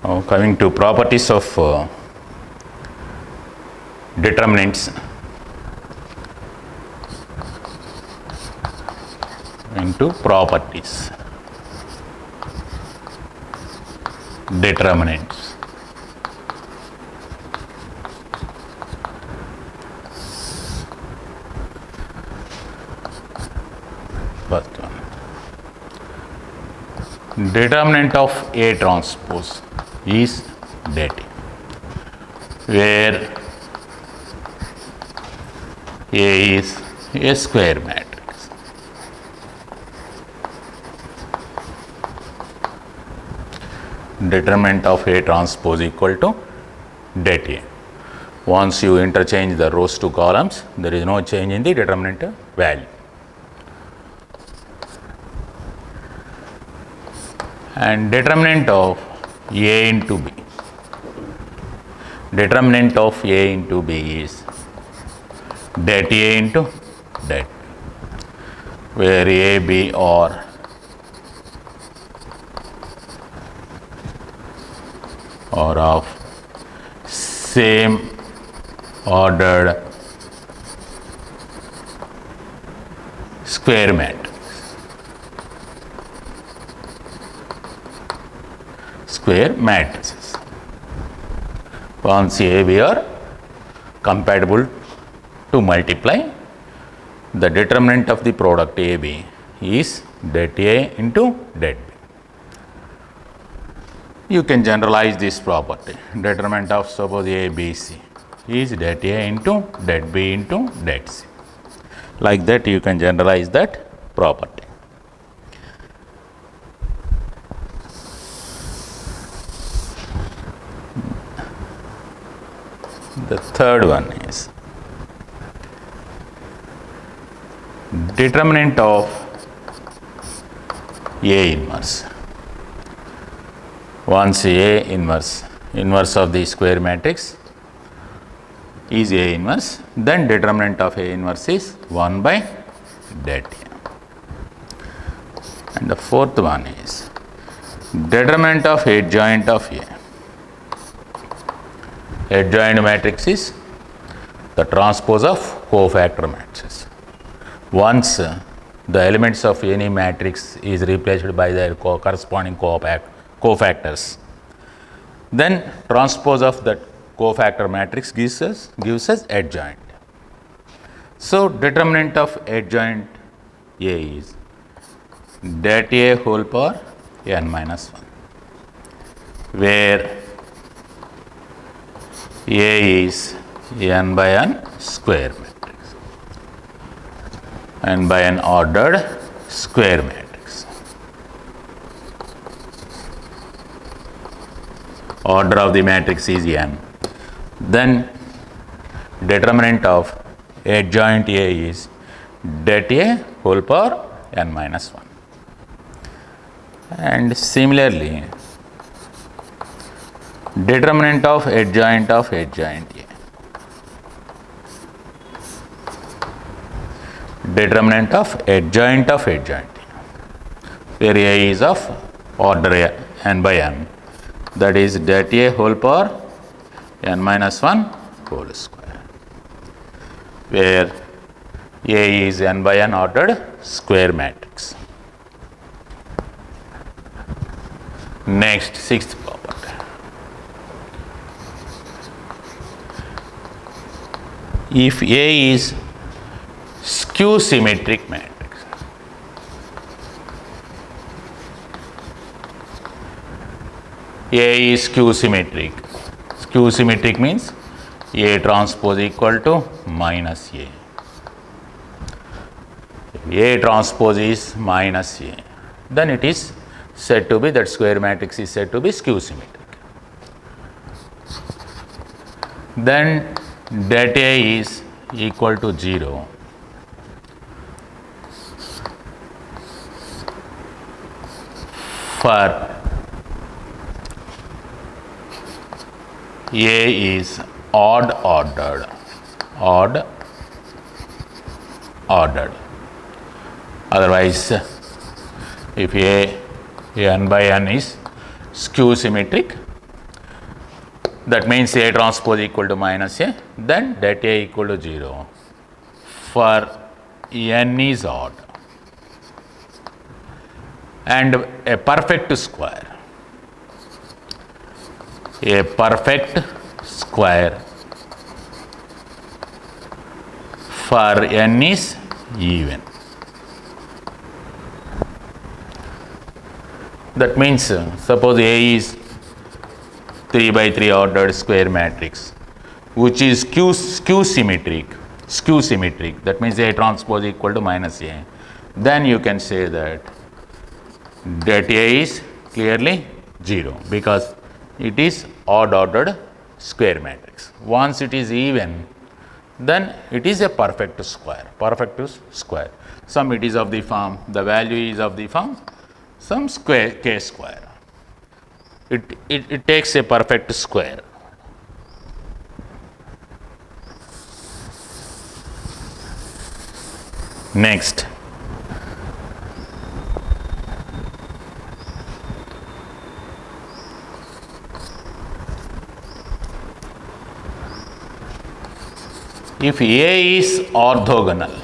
Now coming to properties of determinants into properties. Determinants. First one. Determinant of A transpose is det, where A is a square matrix. Determinant of A transpose equal to det A. Once you interchange the rows to columns, there is no change in the determinant value. And determinant of A into B. Determinant of A into B is det A into det, where A, B are of same ordered square matrix. Square matrices. Once A, B are compatible to multiply, the determinant of the product A, B is det A into det B. You can generalize this property. Determinant of suppose A, B, C is det A into det B into det C. Like that you can generalize that property. The third one is determinant of A inverse. Once A inverse of the square matrix is A inverse, then determinant of A inverse is 1 by det A. And the fourth one is determinant of adjoint of A. Adjoint matrix is the transpose of cofactor matrices. Once the elements of any matrix is replaced by their corresponding cofactors, then transpose of that cofactor matrix gives us adjoint. So determinant of adjoint A is det A whole power n minus 1, where A is n by n square matrix, n by n ordered square matrix. Order of the matrix is n. Then determinant of adjoint A is det A whole power n minus 1. And similarly, determinant of adjoint A. Determinant of adjoint A, where A is of order n by n, that is det A whole power n minus 1 whole square, where A is n by n ordered square matrix. Next, sixth property. If A is skew symmetric matrix, A is skew symmetric. Skew symmetric means A transpose equal to minus A. If A transpose is minus A, then it is said to be, that square matrix is said to be skew symmetric. Then det A is equal to 0 for A is odd ordered. Otherwise, if A n by n is skew symmetric, That means A transpose equal to minus A, then det A equal to 0 for n is odd and a perfect square. A perfect square for n is even. That means suppose A is 3 by 3 ordered square matrix which is skew symmetric. That means A transpose equal to minus A. Then you can say that det A is clearly 0 because it is odd ordered square matrix. Once it is even, then it is a perfect square. Some it is of the form, the value is of the form some square k square. It takes a perfect square. Next, if A is orthogonal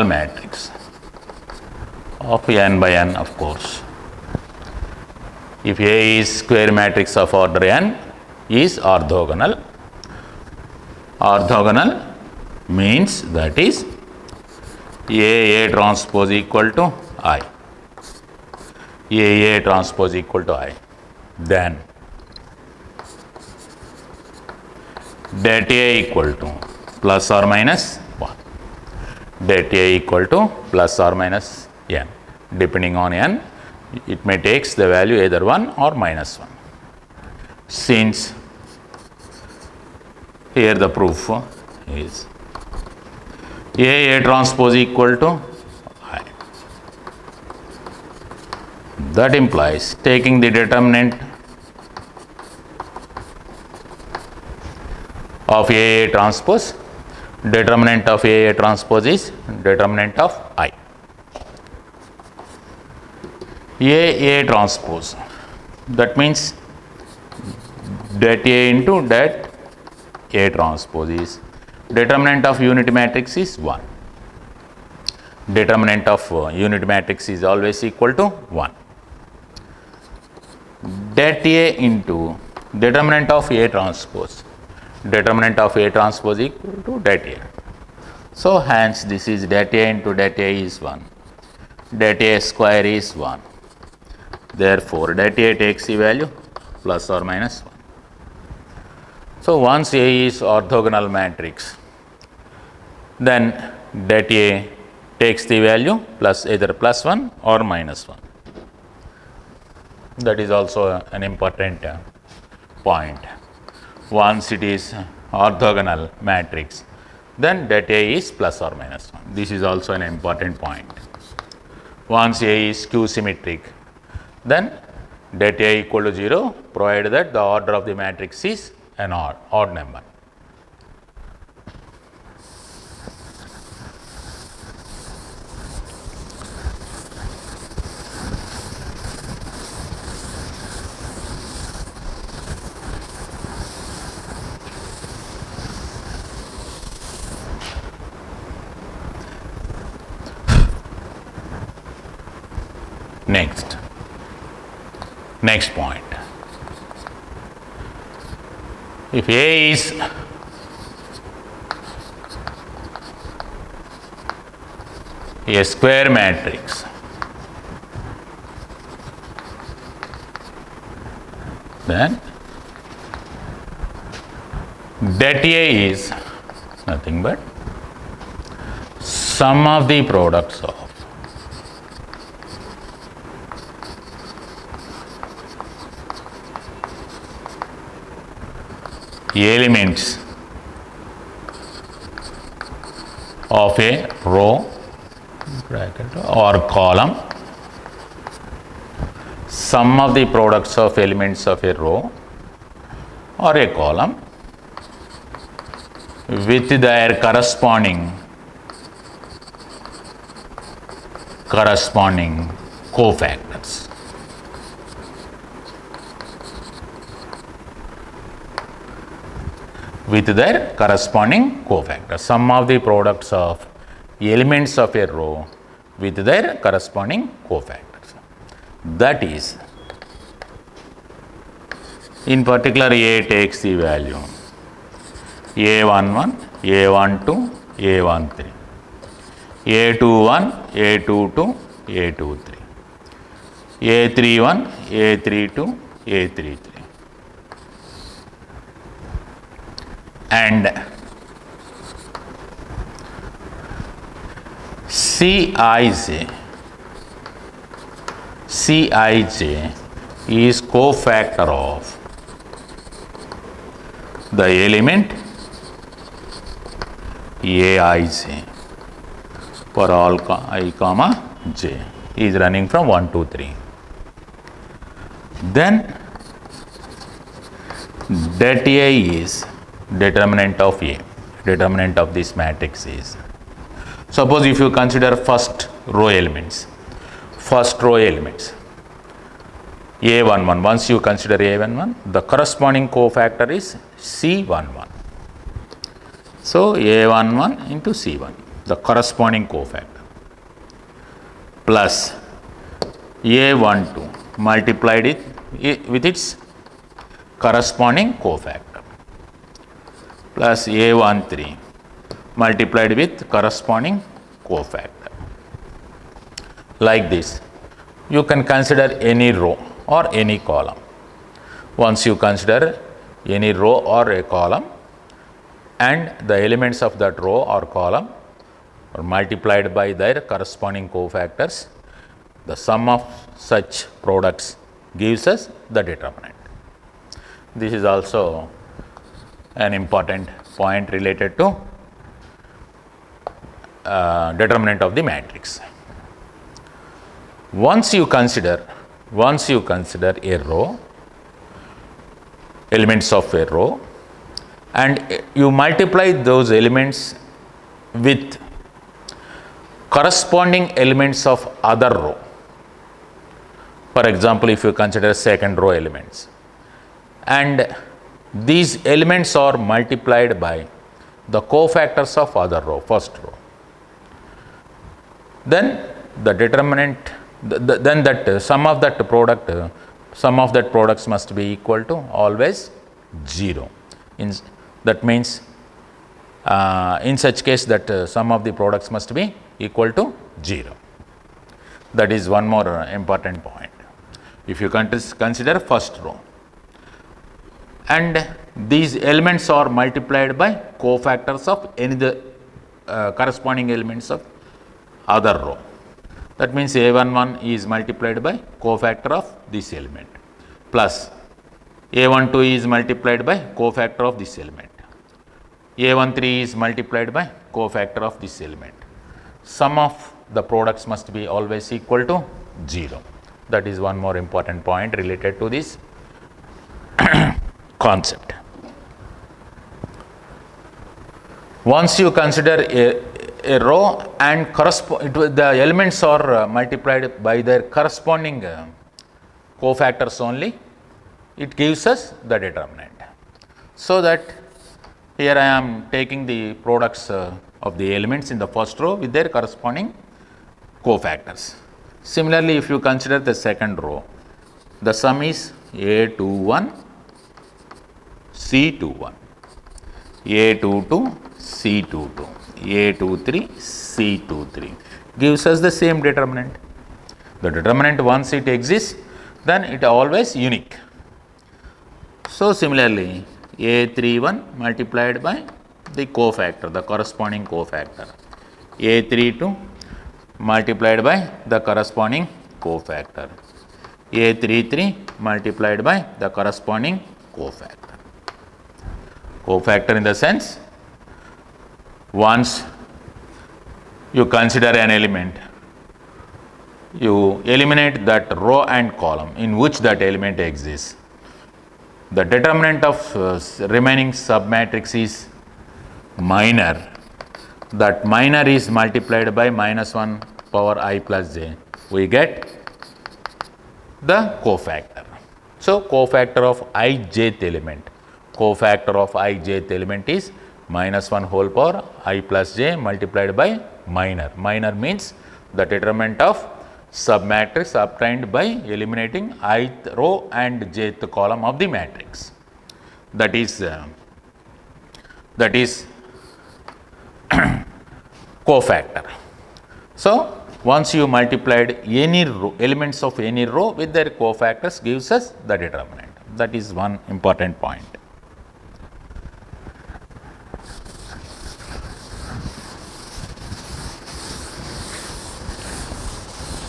matrix of n by n, of course. If A is square matrix of order n is orthogonal means that is A transpose equal to I. A transpose equal to I. Then det A equal to plus or minus 1. Det A equal to plus or minus n. Depending on n, it may takes the value either 1 or minus 1. Since here the proof is A transpose equal to I. That implies taking the determinant of A transpose, determinant of A transpose is determinant of I. A transpose, that means det A into det A transpose is determinant of unity matrix is 1. Determinant of unity matrix is always equal to 1. Det A into determinant of A transpose. Determinant of A transpose equal to det A. So hence this is det A into det A is 1. Det A square is 1. Therefore det A takes the value plus or minus 1. So once A is orthogonal matrix, then det A takes the value plus either plus 1 or minus 1. That is also an important point. Once it is orthogonal matrix, then det A is plus or minus 1. This is also an important point. Once A is skew symmetric, then det A equal to 0 provided that the order of the matrix is an odd number. Next point. If A is a square matrix, then det A is nothing but sum of the products of elements of a row or column, sum of the products of elements of a row or a column with their corresponding cofactors. with their corresponding cofactors. Sum of the products of elements of a row with their corresponding cofactors. That is, in particular, A takes the value A11, A12, A13, A21, A22, A23, A31, A32, A33, and Cij is cofactor of the element Aij for all I comma j is running from 1 to 3. Then det A is determinant of A. Determinant of this matrix is, suppose if you consider first row elements, A11, once you consider A11, the corresponding cofactor is C11. So A11 into C1, the corresponding cofactor, plus A12 multiplied with its corresponding cofactor, plus A13 multiplied with corresponding cofactor. Like this, you can consider any row or any column. Once you consider any row or a column, and the elements of that row or column are multiplied by their corresponding cofactors, the sum of such products gives us the determinant. This is also an important point related to determinant of the matrix. Once you consider a row, elements of a row, and you multiply those elements with corresponding elements of other row. For example, if you consider second row elements, and these elements are multiplied by the cofactors of other row, first row, then the determinant, then that sum of that products must be equal to always 0. That means in such case that sum of the products must be equal to 0. That is one more important point. If you consider first row, and these elements are multiplied by cofactors of any the corresponding elements of other row. That means A11 is multiplied by cofactor of this element, plus A12 is multiplied by cofactor of this element, A13 is multiplied by cofactor of this element. Sum of the products must be always equal to 0. That is one more important point related to this concept. Once you consider a row and the elements are multiplied by their corresponding cofactors only, it gives us the determinant. So that here I am taking the products of the elements in the first row with their corresponding cofactors. Similarly, if you consider the second row, the sum is A21, C21, A22, C22, A23, C23, gives us the same determinant. The determinant, once it exists, then it always unique. So similarly, A31 multiplied by the cofactor, the corresponding cofactor, A32 multiplied by the corresponding cofactor, A33 multiplied by the corresponding cofactor. Cofactor in the sense, once you consider an element, you eliminate that row and column in which that element exists. The determinant of remaining submatrix is minor. That minor is multiplied by -1 power I plus j. We get the cofactor. So, cofactor of ijth element. cofactor of I jth element is minus 1 whole power I plus j multiplied by minor. Minor means the determinant of submatrix obtained by eliminating ith row and jth column of the matrix. That is cofactor. So, once you multiplied any row, elements of any row with their cofactors gives us the determinant. That is one important point.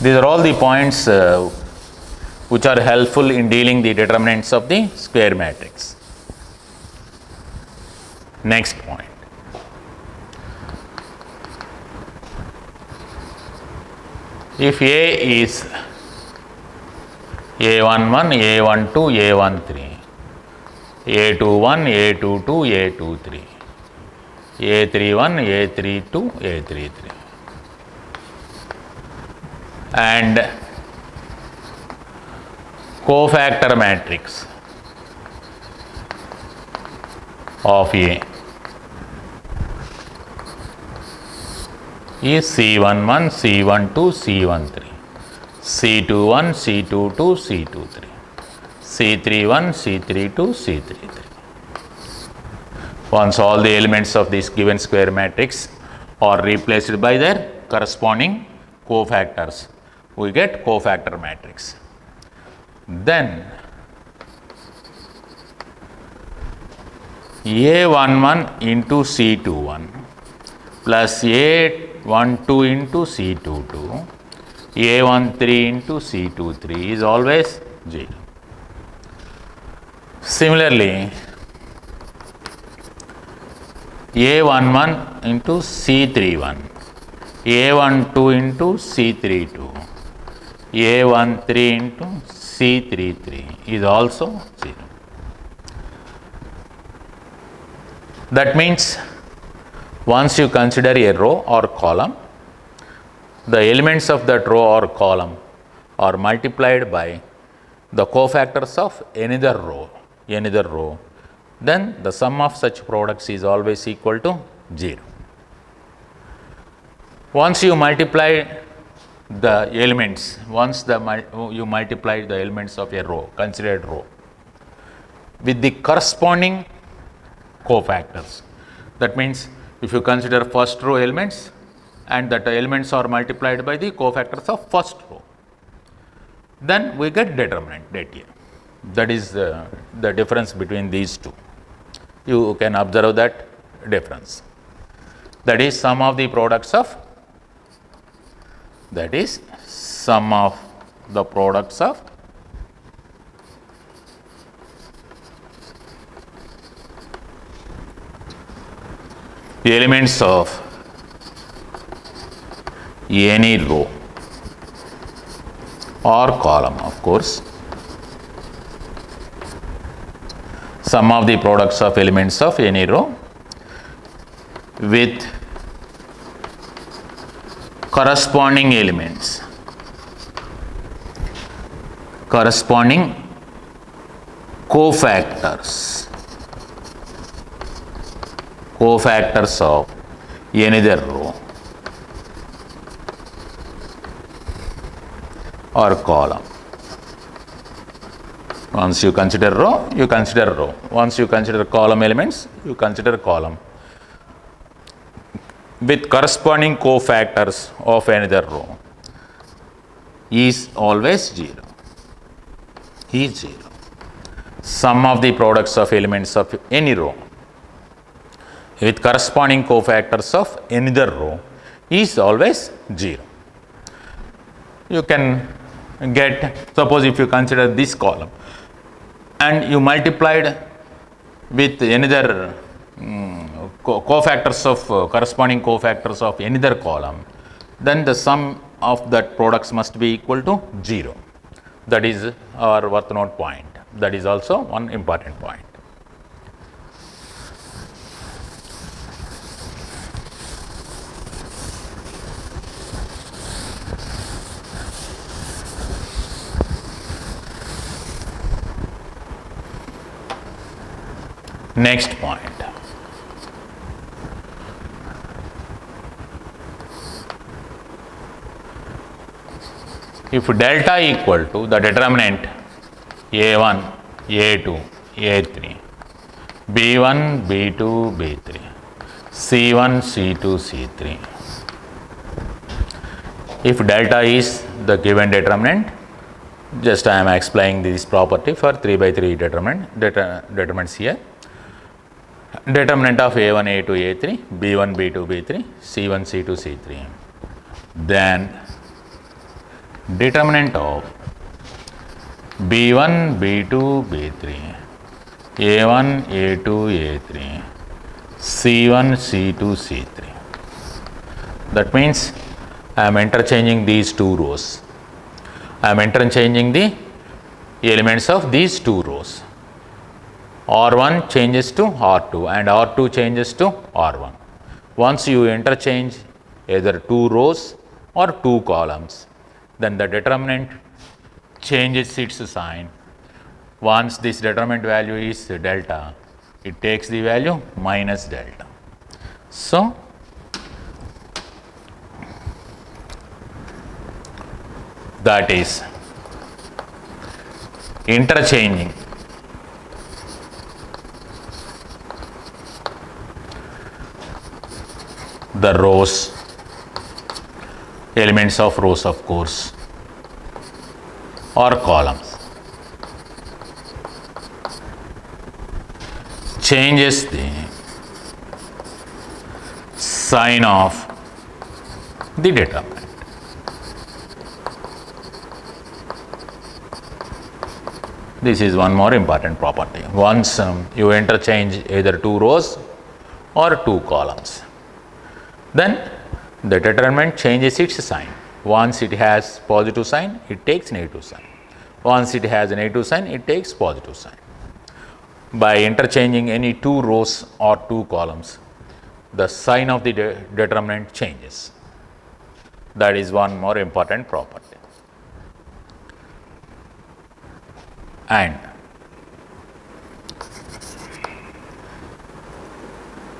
These are all the points which are helpful in dealing the determinants of the square matrix. Next point. If A is A11, A12, A13, A21, A22, A23, A31, A32, A33, and cofactor matrix of A is C11, C12, C13, C21, C22, C23, C31, C32, C33. Once all the elements of this given square matrix are replaced by their corresponding cofactors, we get cofactor matrix. Then A11 into C21 plus A12 into C22, A13 into C23 is always 0. Similarly, A11 into C31, A12 into C32, A13 into C33 is also 0. That means once you consider a row or column, the elements of that row or column are multiplied by the cofactors of another row, then the sum of such products is always equal to 0. Once you multiply the elements, you multiply the elements of a row, considered row, with the corresponding cofactors. That means if you consider first row elements and that elements are multiplied by the cofactors of first row, then we get determinant that here. That is the difference between these two. You can observe that difference. That is sum of the products of the elements of any row or column, of course. Sum of the products of elements of any row with corresponding elements, corresponding cofactors of another row or column. Once you consider row, you consider row. Once you consider column elements, you consider column with corresponding cofactors of another row is always 0. Is 0. Sum of the products of elements of any row with corresponding cofactors of another row is always 0. You can get, suppose if you consider this column and you multiplied with another corresponding cofactors of another column, then the sum of that products must be equal to 0. That is our worth note point. That is also one important point. Next point. If delta equal to the determinant A1, A2, A3, B1, B2, B3, C1, C2, C3. If delta is the given determinant, just I am explaining this property for 3 by 3 determinants here. Determinant of A1, A2, A3, B1, B2, B3, C1, C2, C3. Then determinant of B1, B2, B3, A1, A2, A3, C1, C2, C3. That means I am interchanging these two rows. I am interchanging the elements of these two rows. R1 changes to R2 and R2 changes to R1. Once you interchange either two rows or two columns, then the determinant changes its sign. Once this determinant value is delta, it takes the value minus delta. So, that is interchanging the rows, elements of rows of course, or columns, changes the sign of the determinant. This is one more important property. Once you interchange either two rows or two columns, then the determinant changes its sign. Once it has positive sign, it takes negative sign. Once it has a negative sign, it takes positive sign. By interchanging any two rows or two columns, the sign of the determinant changes. That is one more important property. And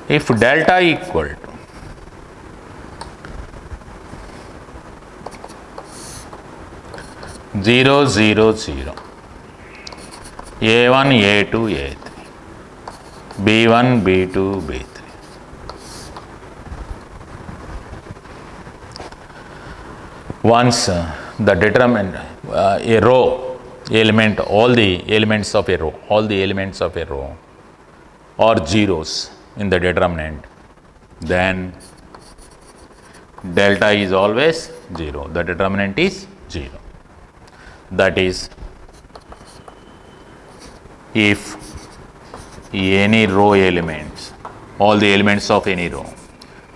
if delta equal to zero, zero, zero, A1, A2, A3, B1, B2, B3. Once the determinant a row element, all the elements of a row are zeros in the determinant, then delta is always 0. The determinant is 0. That is, if any row elements, all the elements of any row,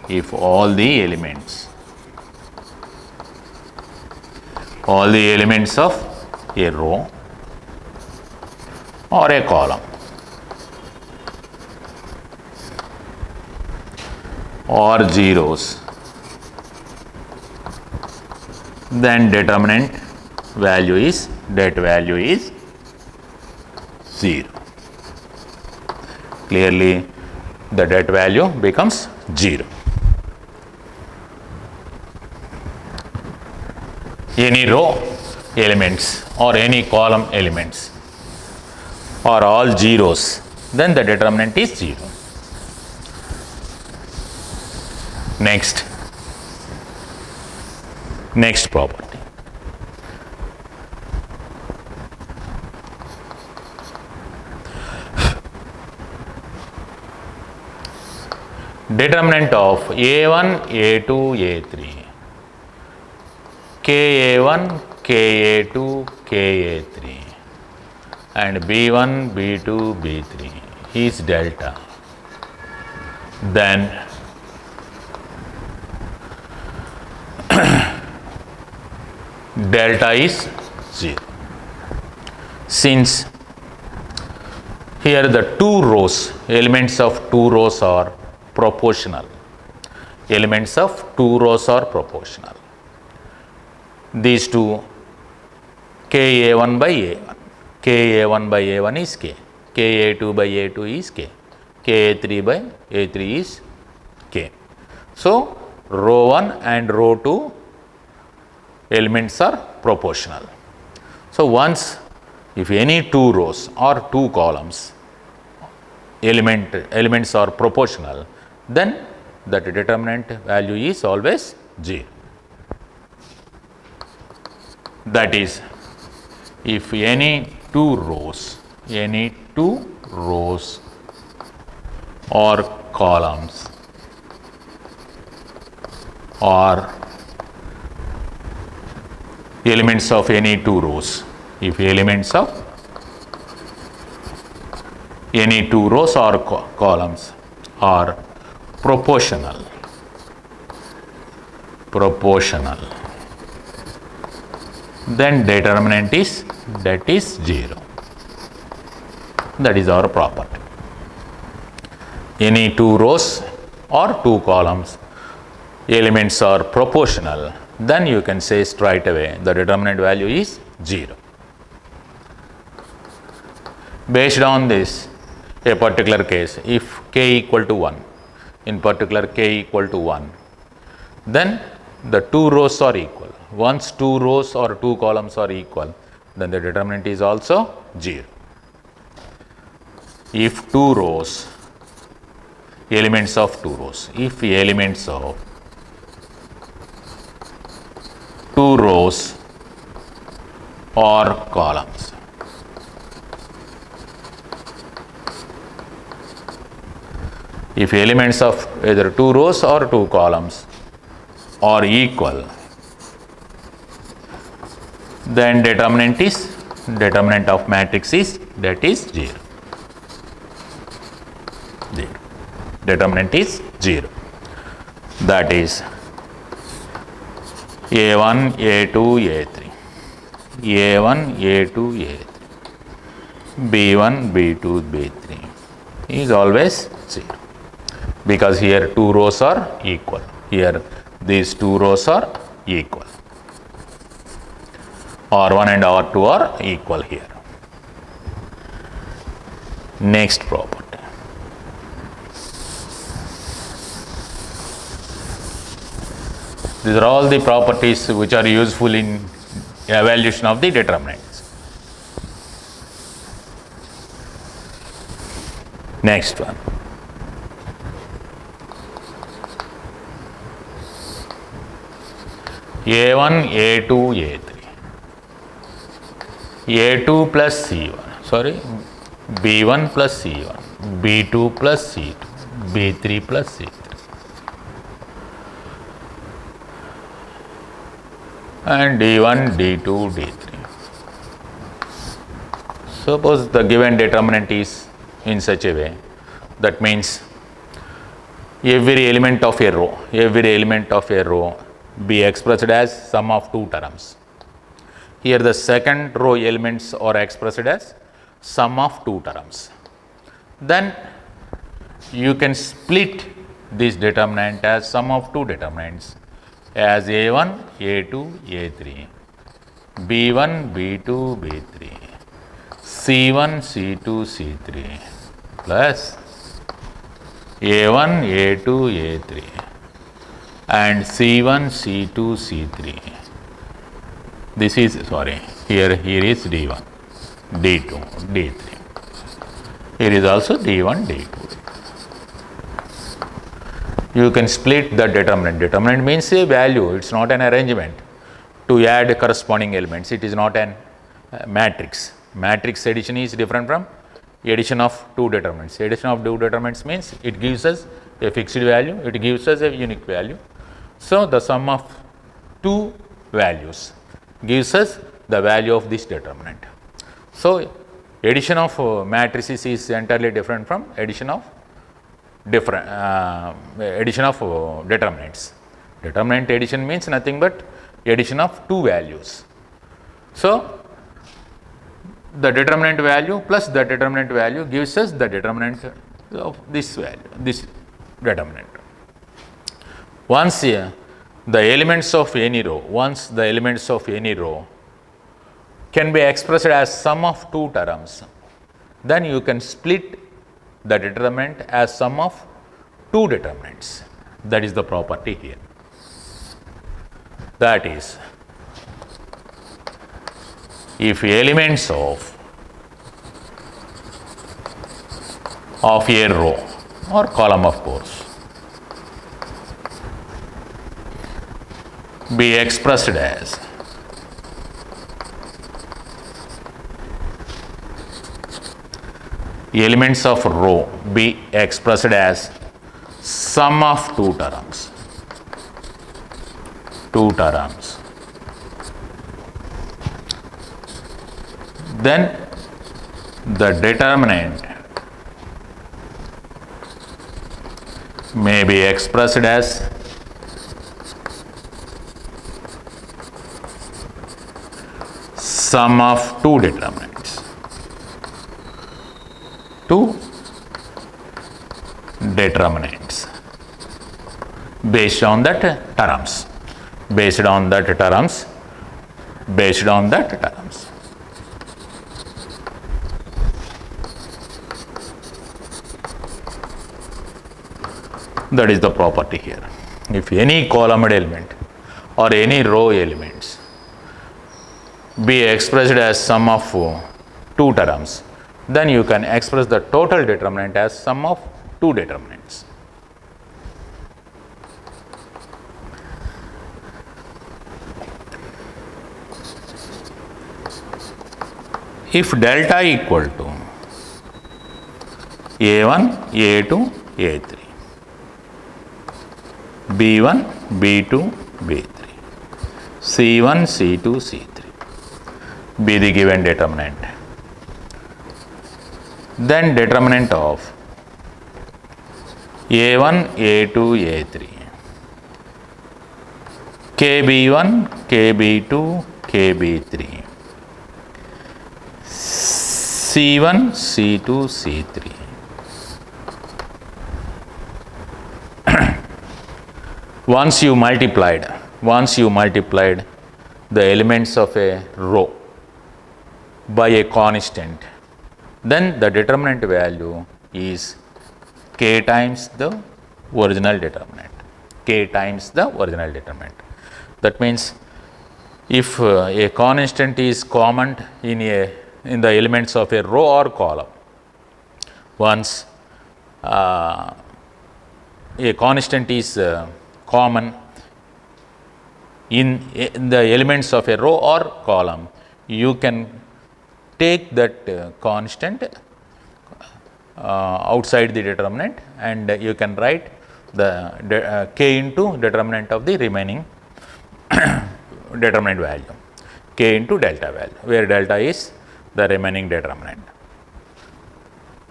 if all the elements of a row or a column or zeros, then det value is 0. Clearly, the det value becomes 0. Any row elements or any column elements are all zeros, then the determinant is 0. Next property. Determinant of A1, A2, A3, KA1, KA2, KA3 and B1, B2, B3 is delta. Then delta is 0. Since here the two rows, elements of two rows are proportional. Elements of two rows are proportional. These two, KA1 by A1. KA1 by A1 is K. KA2 by A2 is K. Ka3 by A3 is K. So, row 1 and row 2 elements are proportional. So, once if any two rows or two columns elements are proportional, then that determinant value is always 0. That is, if any two rows or columns or elements of any two rows, if elements of any two rows or columns are proportional, then determinant is 0. That is our property. Any two rows or two columns elements are proportional, then you can say straight away the determinant value is 0. Based on this, a particular case, if k equal to 1, in particular k equal to 1, then the two rows are equal. Once two rows or two columns are equal, then the determinant is also 0. If two rows, elements of two rows, if elements of two rows or columns if elements of either two rows or two columns are equal, then determinant of matrix is 0. Determinant is 0. That is A1, A2, A3, A1, A2, A3, B1, B2, B3 is always 0, because here two rows are equal. Here these two rows are equal. R1 and R2 are equal here. Next property. These are all the properties which are useful in evaluation of the determinants. Next one. A1, A2, A3. A2 plus C1, sorry, B1 plus C1, B2 plus C2, B3 plus C3. And D1, D2, D3. Suppose the given determinant is in such a way, that means every element of a row be expressed as sum of two terms. Here the second row elements are expressed as sum of two terms. Then you can split this determinant as sum of two determinants as A1, A2, A3, B1, B2, B3, C1, C2, C3 plus A1, A2, A3 and C1, C2, C3. This is, sorry, here is D1, D2, D3. Here is also D1, D2. You can split the determinant. Determinant means a value, it is not an arrangement to add corresponding elements. It is not an matrix. Matrix addition is different from addition of two determinants. Addition of two determinants means it gives us a fixed value, it gives us a unique value. So, the sum of two values gives us the value of this determinant. So, addition of matrices is entirely different from addition of determinants. Determinant addition means nothing but addition of two values. So, the determinant value plus the determinant value gives us the determinant of this value, this determinant. Once the elements of any row can be expressed as sum of two terms, then you can split the determinant as sum of two determinants. That is the property here. That is, if elements of a row or column, of course, be expressed as elements of row be expressed as sum of two terms. Then the determinant may be expressed as sum of two determinants. Based on that terms. That is the property here. If any column element or any row elements be expressed as sum of two terms, then you can express the total determinant as sum of two determinants. If delta equal to A1, A2, A3, B1, B2, B3, C1, C2, C3 be the given determinant, then determinant of A1, A2, A3, KB1, KB2, KB3, C1, C2, C3. Once you multiplied the elements of a row by a constant, then the determinant value is k times the original determinant. That means if a constant is common in the elements of a row or column, once a constant is common in the elements of a row or column, you can take that constant outside the determinant, and you can write the k into determinant of the remaining determinant value, k into delta value, where delta is the remaining determinant.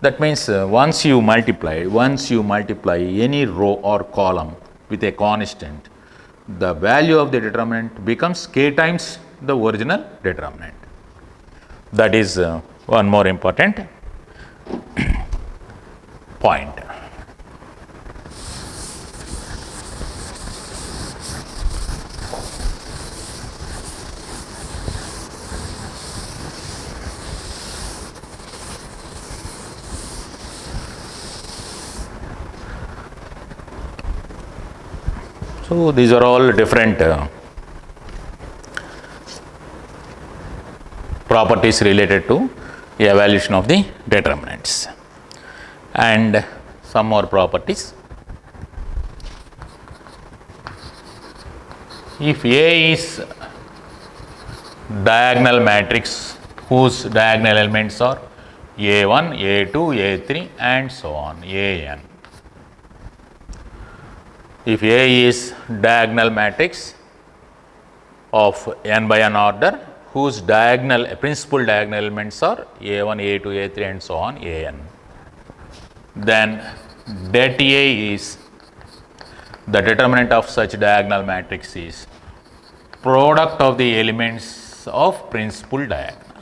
That means once you multiply any row or column with a constant, the value of the determinant becomes k times the original determinant. That is one more important point. So these are all different properties related to evaluation of the determinants, and some more properties. If A is diagonal matrix whose diagonal elements are A1, A2, A3 and so on, AN. If A is diagonal matrix of n by n order whose principal diagonal elements are A1, A2, A3 and so on, AN, then det A is the determinant of such diagonal matrix is product of the elements of principal diagonal.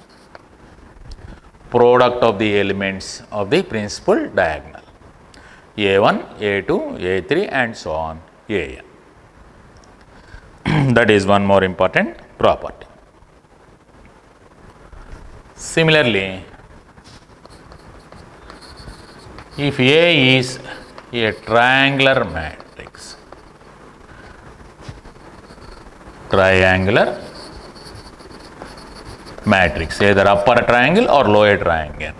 A1, A2, A3 and so on, AN. That is one more important property. Similarly, if A is a triangular matrix, either upper triangle or lower triangle,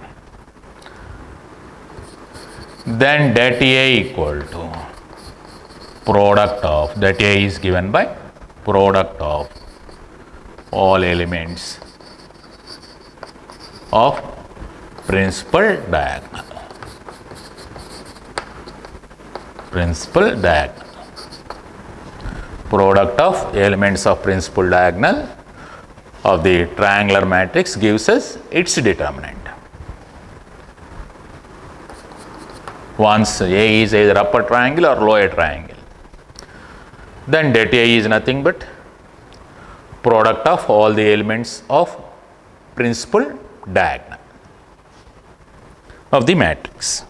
then that A equal to product of, that A is given by product of all elements of principal diagonal. Product of elements of principal diagonal of the triangular matrix gives us its determinant. Once A is either upper triangle or lower triangle, then that A is nothing but product of all the elements of principal diagonal of the matrix.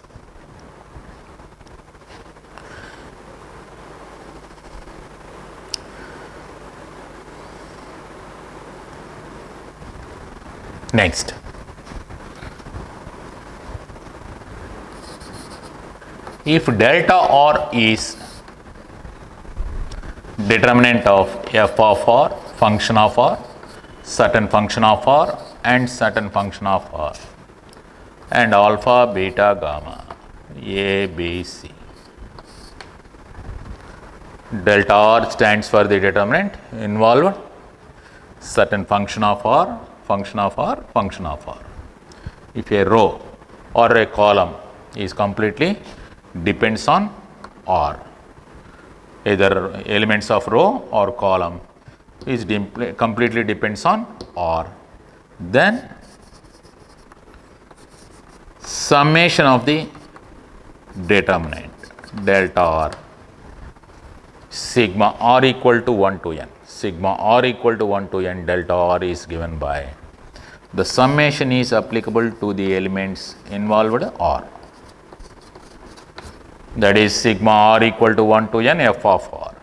Next, if delta R is determinant of f of R, function of R, certain function of R and certain function of R, and alpha, beta, gamma, A, B, C. Delta R stands for the determinant involved certain function of R, function of R, function of R. If a row or a column is completely depends on R, either elements of row or column is completely depends on R, then summation of the determinant delta R, sigma R equal to 1 to n, sigma R equal to 1 to n delta R is given by the summation is applicable to the elements involved R, that is sigma R equal to 1 to n f of R,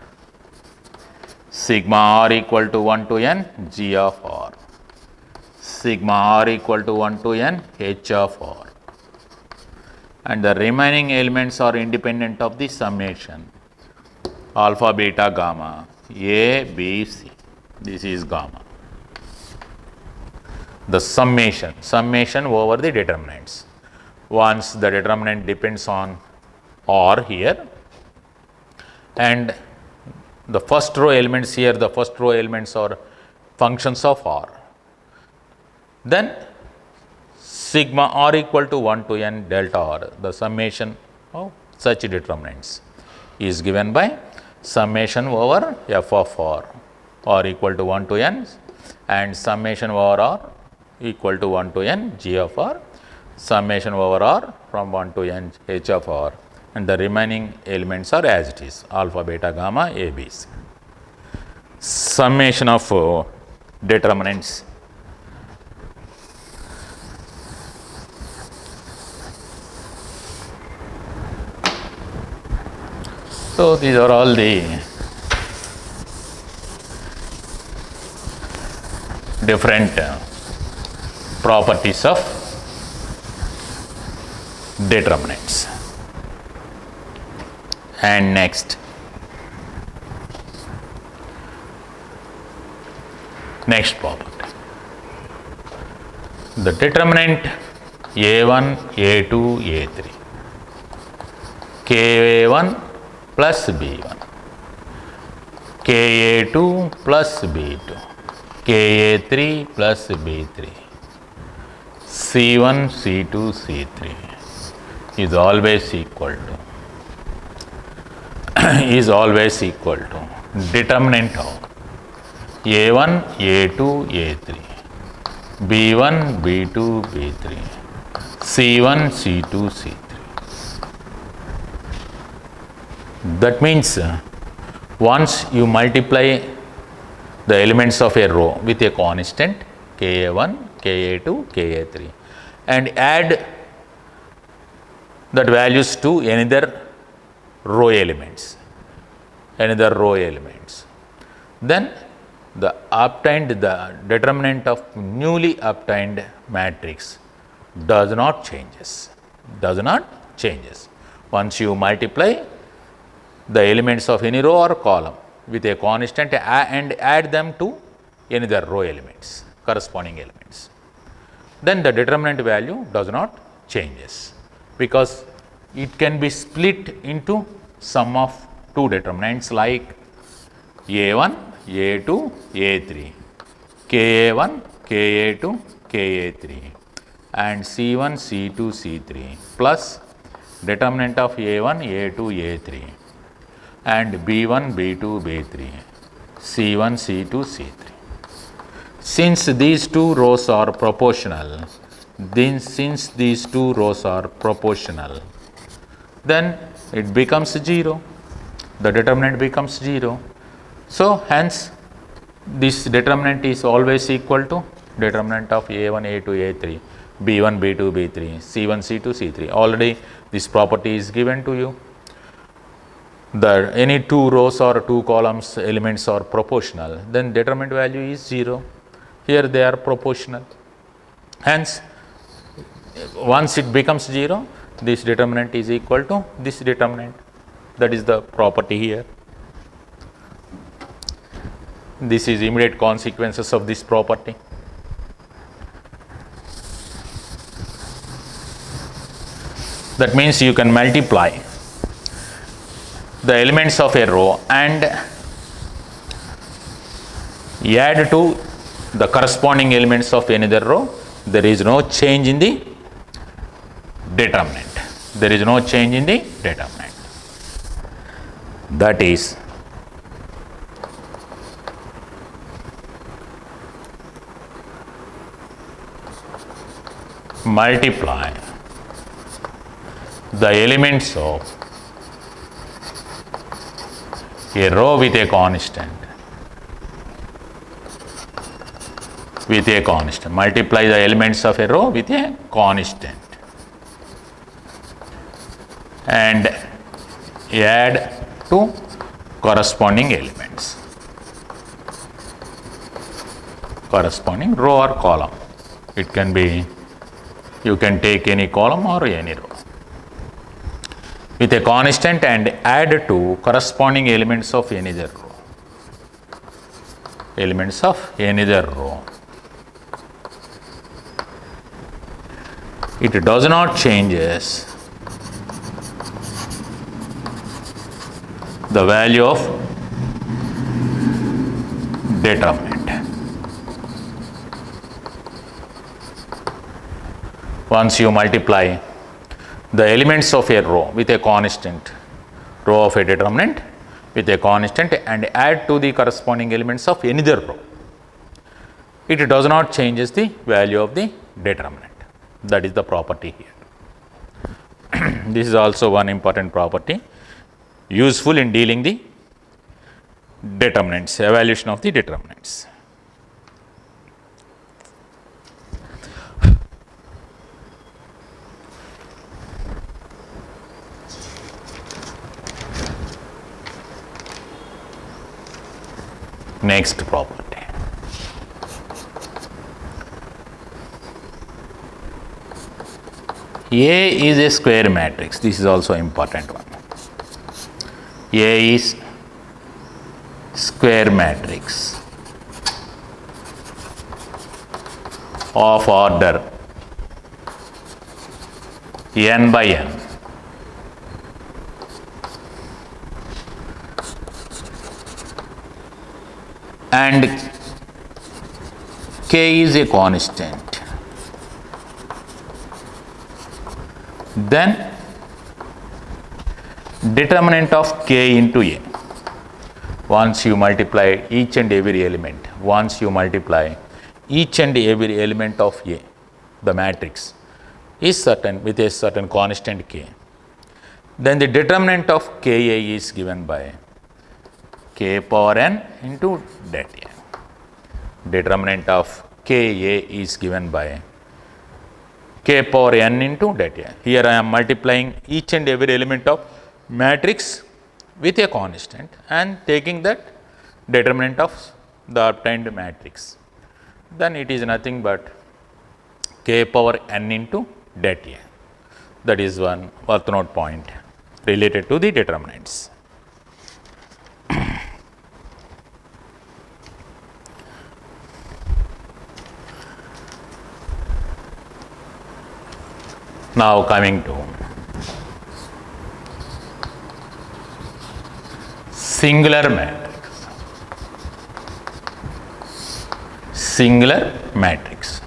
sigma R equal to 1 to n g of R, sigma R equal to 1 to n h of R, and the remaining elements are independent of the summation alpha, beta, gamma, A, B, C. This is gamma. The summation over the determinants. Once the determinant depends on R here, and the first row elements here, the first row elements are functions of R, then sigma R equal to 1 to n delta R, the summation of such determinants is given by summation over f of R equal to 1 to n, and summation over R equal to 1 to n g of R, summation over R from 1 to n h of R, and the remaining elements are as it is alpha, beta, gamma, A, B, C. Summation of determinants. So, these are all the different properties of determinants. And next property, the determinant A1, A2, A3, Ka1 plus B1, Ka2 plus B2, Ka3 plus B3, C1, C2, C3 is always equal to determinant of A1, A2, A3, B1, B2, B3, C1, C2, C3. That means once you multiply the elements of a row with a constant Ka1, Ka2, Ka3 and add that values to another row elements, then the determinant of newly obtained matrix does not changes. changes. Once you multiply the elements of any row or column with a constant and add them to another row elements, corresponding elements, then the determinant value does not changes, because it can be split into sum of two determinants like A1, A2, A3, Ka1, Ka2, Ka3 and C1, C2, C3 plus determinant of A1, A2, A3 and B1, B2, B3, C1, C2, C3. Since these two rows are proportional, then it becomes 0. The determinant becomes 0. So hence this determinant is always equal to determinant of A1, A2, A3, B1, B2, B3, C1, C2, C3. Already this property is given to you. The any two rows or two columns elements are proportional, then determinant value is 0. Here they are proportional. Hence, once it becomes 0, this determinant is equal to this determinant. That is the property here. This is immediate consequences of this property. That means you can multiply the elements of a row and add to the corresponding elements of another row. There is no change in the determinant. There is no change in the determinant. That is multiply the elements of a row with a constant. Multiply the elements of a row with a constant and add to corresponding elements, corresponding row or column. It can be, you can take any column or any row with a constant and add to corresponding elements of another row. Elements of another row. It does not changes the value of determinant. Once you multiply the elements of a row with a constant, row of a determinant with a constant and add to the corresponding elements of another row, it does not changes the value of the determinant. That is the property here. This is also one important property useful in dealing the determinants, evaluation of the determinants. Next property. A is a square matrix. This is also important one. A is square matrix of order n by n. And K is a constant. Then determinant of K into A. Once you multiply each and every element, of A, the matrix is certain with a certain constant K, then the determinant of Ka is given by K power n into det A. Determinant of Ka is given by K power n into det A. Here I am multiplying each and every element of matrix with a constant and taking that determinant of the obtained matrix. Then it is nothing but K power n into det A. That is one worth note point related to the determinants. Now coming to singular matrix. Singular matrix.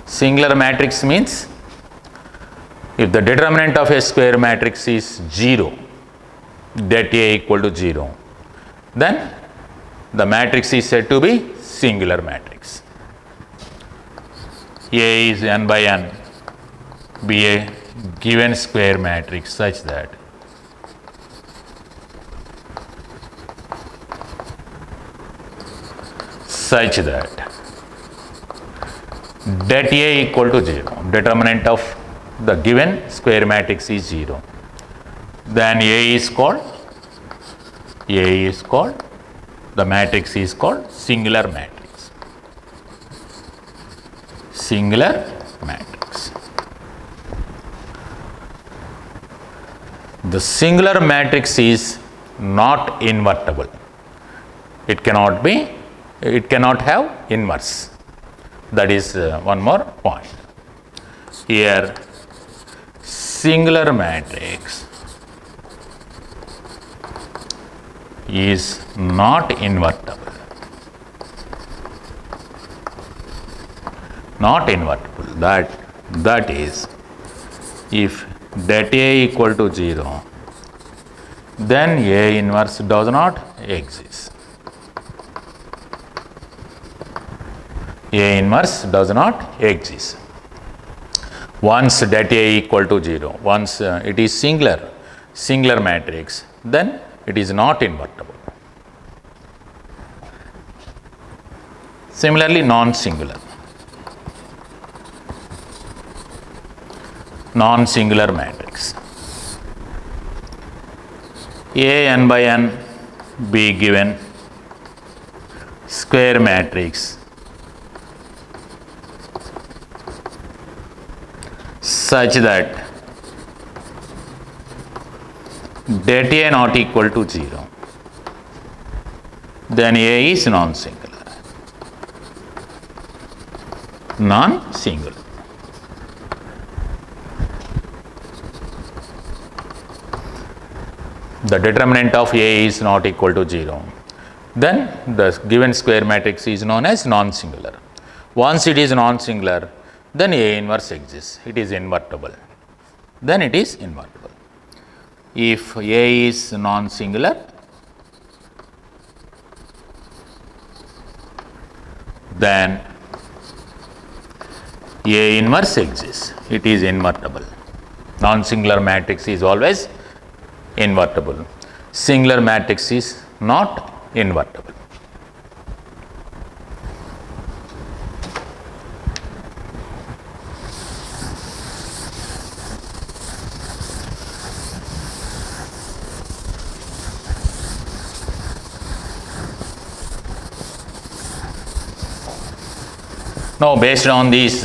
Singular matrix means if the determinant of a square matrix is 0, that A equal to 0, then the matrix is said to be singular matrix. A is n by n, be a given square matrix such that that A equal to 0, determinant of the given square matrix is 0, then A is called, the matrix is called singular matrix. Singular matrix. The singular matrix is not invertible. It cannot have inverse. That is one more point. Here, singular matrix is not invertible. Not invertible. That is, if that A equal to 0, then A inverse does not exist. A inverse does not exist. Once that A equal to 0, once it is singular matrix, then it is not invertible. Similarly, non-singular matrix. A n by n be given square matrix such that A not equal to 0, then A is non-singular. The determinant of A is not equal to 0, then the given square matrix is known as non-singular. Once it is non-singular, then A inverse exists. It is invertible. Then it is invertible. If A is non-singular, then A inverse exists. It is invertible. Non-singular matrix is always invertible. Singular matrix is not invertible. Now, based on these